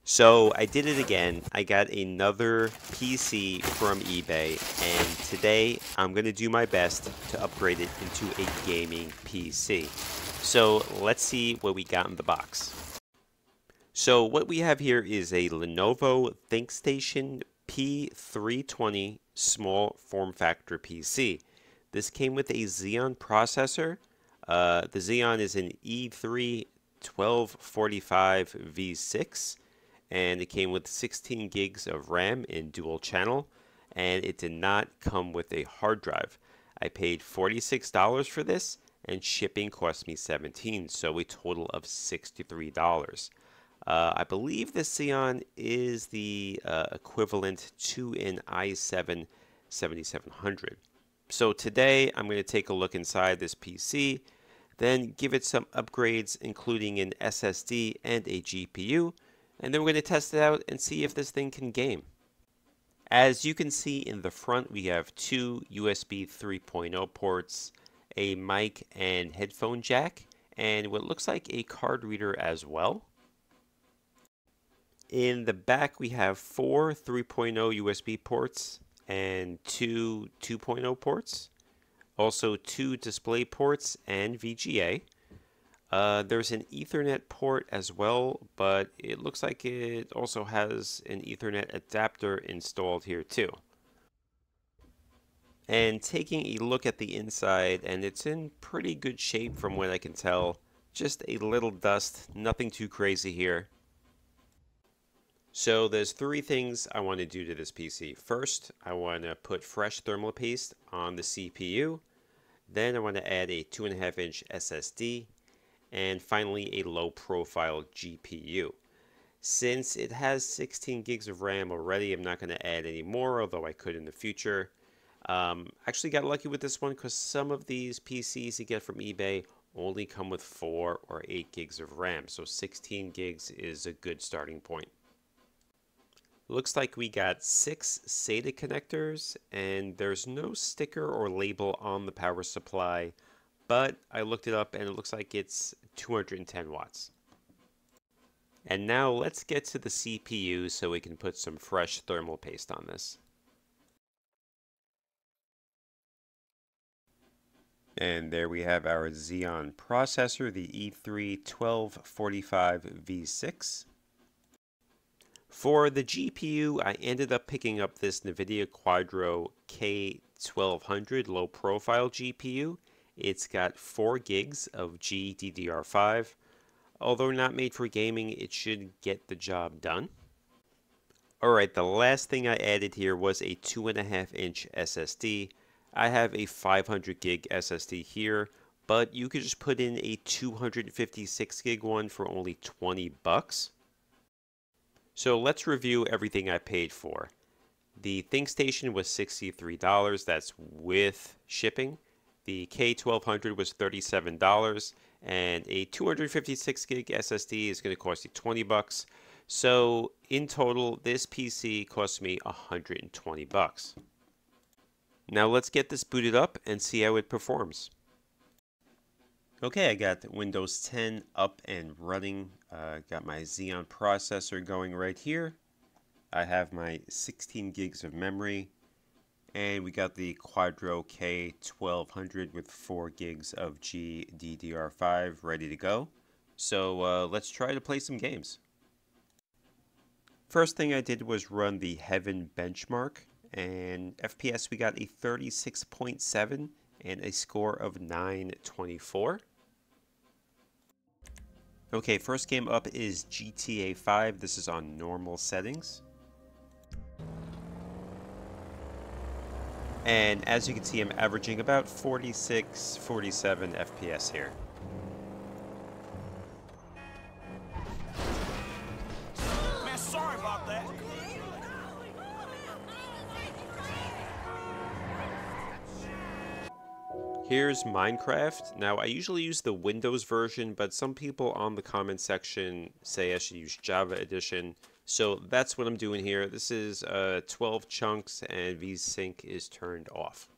So I did it again. I got another PC from eBay, and today I'm going to do my best to upgrade it into a gaming PC. So let's see what we got in the box. So what we have here is a Lenovo Thinkstation P320 small form factor PC. This came with a Xeon processor. The Xeon is an E3 1245 V6. And it came with 16 gigs of RAM in dual channel, and it did not come with a hard drive. I paid $46 for this, and shipping cost me $17, so a total of $63. I believe the Xeon is the equivalent to an i7 7700. So today I'm going to take a look inside this PC, then give it some upgrades including an SSD and a GPU, and then we're going to test it out and see if this thing can game. As you can see in the front, we have two USB 3.0 ports, a mic and headphone jack, and what looks like a card reader as well. In the back, we have four 3.0 USB ports and two 2.0 ports, also two display ports and VGA. There's an Ethernet port as well, but it looks like it also has an Ethernet adapter installed here too. And taking a look at the inside, and it's in pretty good shape from what I can tell. Just a little dust, nothing too crazy here. So there's three things I want to do to this PC. First, I want to put fresh thermal paste on the CPU. Then I want to add a 2.5-inch SSD. And finally, a low-profile GPU. Since it has 16 gigs of RAM already, I'm not going to add any more, although I could in the future. Actually got lucky with this one because some of these PCs you get from eBay only come with 4 or 8 gigs of RAM, so 16 gigs is a good starting point. Looks like we got 6 SATA connectors, and there's no sticker or label on the power supply, but I looked it up and it looks like it's 210 watts. And now let's get to the CPU so we can put some fresh thermal paste on this. And there we have our Xeon processor, the E3 1245 V6. For the GPU, I ended up picking up this NVIDIA Quadro K1200 low profile GPU. It's got 4 gigs of GDDR5. Although not made for gaming, it should get the job done. Alright, the last thing I added here was a 2.5-inch SSD. I have a 500 gig SSD here, but you could just put in a 256 gig one for only $20. So let's review everything I paid for. The Thinkstation was $63, that's with shipping. The K1200 was $37, and a 256 gig SSD is going to cost you $20. So in total, this PC cost me $120. Now let's get this booted up and see how it performs. Okay, I got Windows 10 up and running. Got my Xeon processor going right here. I have my 16 gigs of memory. And we got the Quadro K1200 with 4 gigs of GDDR5 ready to go. So let's try to play some games. First thing I did was run the Heaven benchmark, and FPS we got a 36.7 and a score of 924. Okay, first game up is GTA 5. This is on normal settings. And as you can see, I'm averaging about 46, 47 FPS here. Man, sorry about that. Here's Minecraft. Now, I usually use the Windows version, but some people on the comment section say I should use Java Edition. So that's what I'm doing here. This is 12 chunks and VSync is turned off.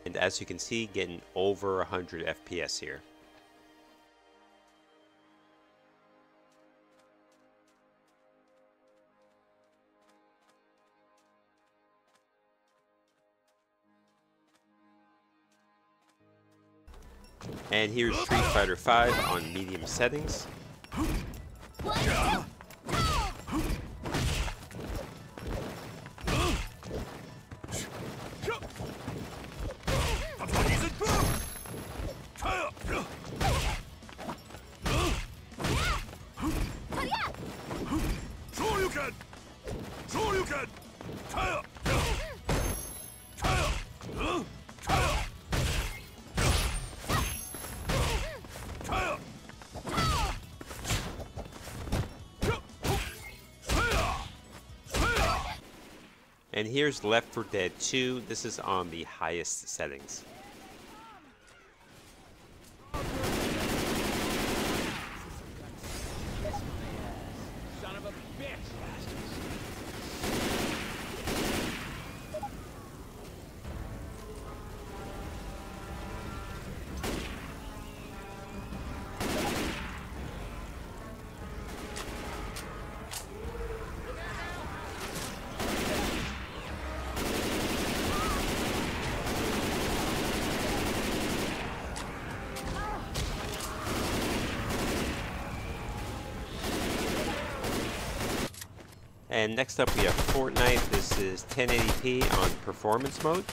And as you can see, getting over 100 FPS here. And here's Street Fighter V on medium settings. And here's Left 4 Dead 2. This is on the highest settings. Son of a bitch! And next up we have Fortnite. This is 1080p on performance mode.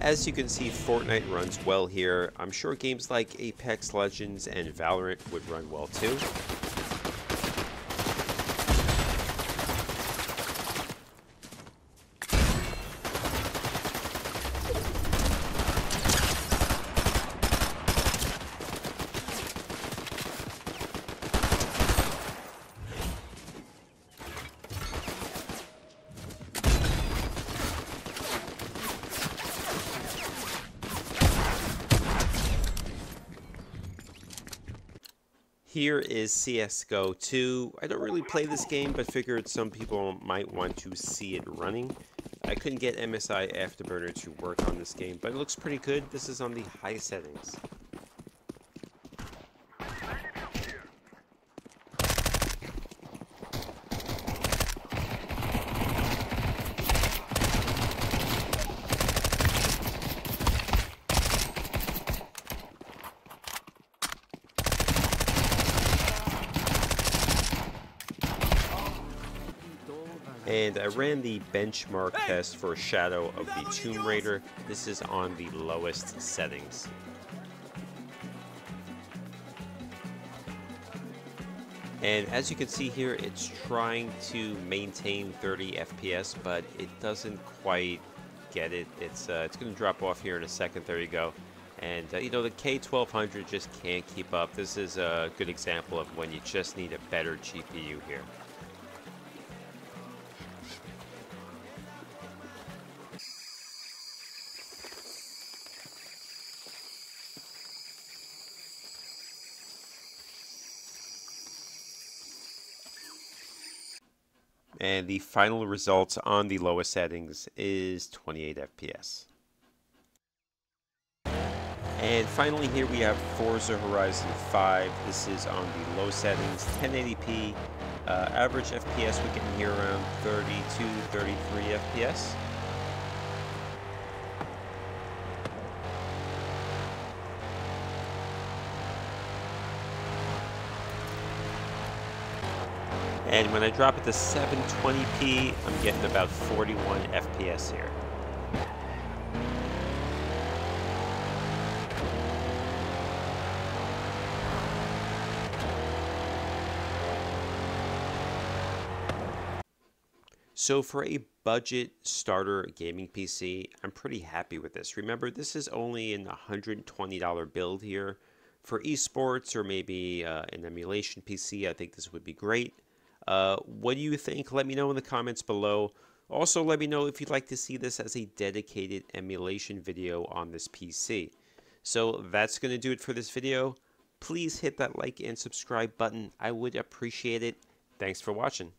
As you can see, Fortnite runs well here. I'm sure games like Apex Legends and Valorant would run well too. Here is CSGO 2. I don't really play this game, but figured some people might want to see it running. I couldn't get MSI Afterburner to work on this game, but it looks pretty good. This is on the high settings. And I ran the benchmark test for Shadow of the Tomb Raider. This is on the lowest settings. And as you can see here, it's trying to maintain 30 FPS, but it doesn't quite get it. It's going to drop off here in a second. There you go. And you know, the K1200 just can't keep up. This is a good example of when you just need a better GPU here. And the final results on the lowest settings is 28 FPS. And finally here we have Forza Horizon 5. This is on the low settings, 1080p. Average FPS we can hear around 32, 33 FPS. And when I drop it to 720p, I'm getting about 41 FPS here. So for a budget starter gaming PC, I'm pretty happy with this. Remember, this is only an $120 build here. For esports or maybe an emulation PC, I think this would be great. What do you think? Let me know in the comments below. Also, let me know if you'd like to see this as a dedicated emulation video on this PC. So that's going to do it for this video. Please hit that like and subscribe button. I would appreciate it. Thanks for watching.